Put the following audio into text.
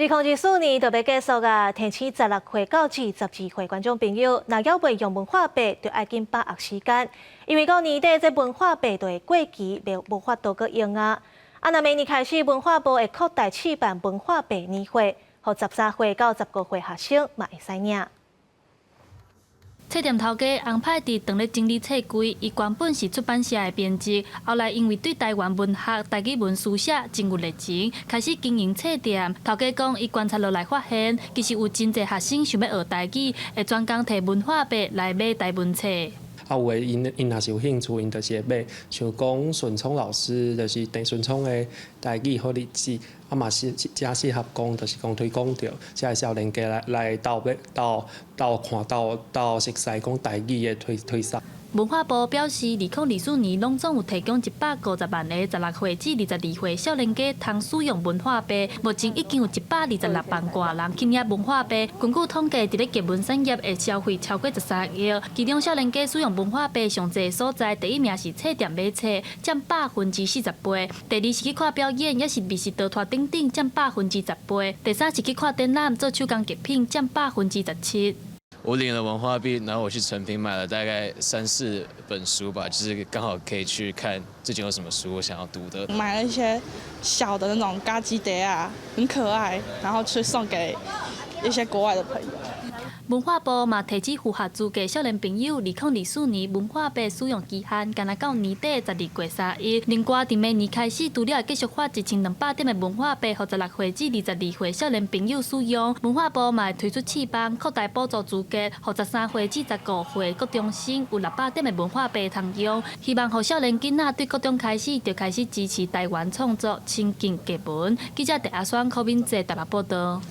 2024年就要结束啊！提醒16岁到22岁观众朋友，若要未用文化币，就要紧把握时间，因为到年底这文化币就会过期，无法度搁用啊！若明年开始，文化部会扩大举办文化币年会，予13岁到19岁学生嘛会使领。册店头家洪派伫当咧整理册柜，伊原本是出版社的编辑，后来因为对台湾文学、台语文书写真有热情，开始经营册店。头家讲，伊观察落来发现，其实有真侪学生想要学台语，会专工摕文化币来买台文册。有诶，因若是有兴趣，因就是会买。像讲顺聪老师，就是陈顺聪诶台语好日子，嘛是真适合讲，就是讲推广着，即个少年家来到看到熟悉讲台语诶推送。文化部表示，2024年拢总有提供150万个16岁至22岁少年家通使用文化币，目前已经有126万多人去领文化币。根据统计，伫咧结文产业的消费超过13亿，其中少年家使用文化币上侪的所在，第一名是册店买册，占48%；第二是去看表演，也是美食刀拖等等，占10%；第三是去看展览、做手工艺品，占17%。我领了文化币，然后我去成品买了大概3、4本书吧，就是刚好可以去看最近有什么书我想要读的。买了一些小的那种嘎吉碟啊，很可爱，然后去送给一些国外的朋友。文化部嘛提起符合资格少年朋友，2024年文化币使用期限，干那到年底12月31日。另外，伫明年开始，除了会继续发1200点的文化币，予16岁至22岁少年朋友使用。文化部嘛会推出试办，扩大补助资格，予13岁至15岁高中生有600点的文化币通用。希望予少年囡仔对高中开始就开始支持台湾创作，亲近结文。记者戴阿双、柯敏哲台北报道。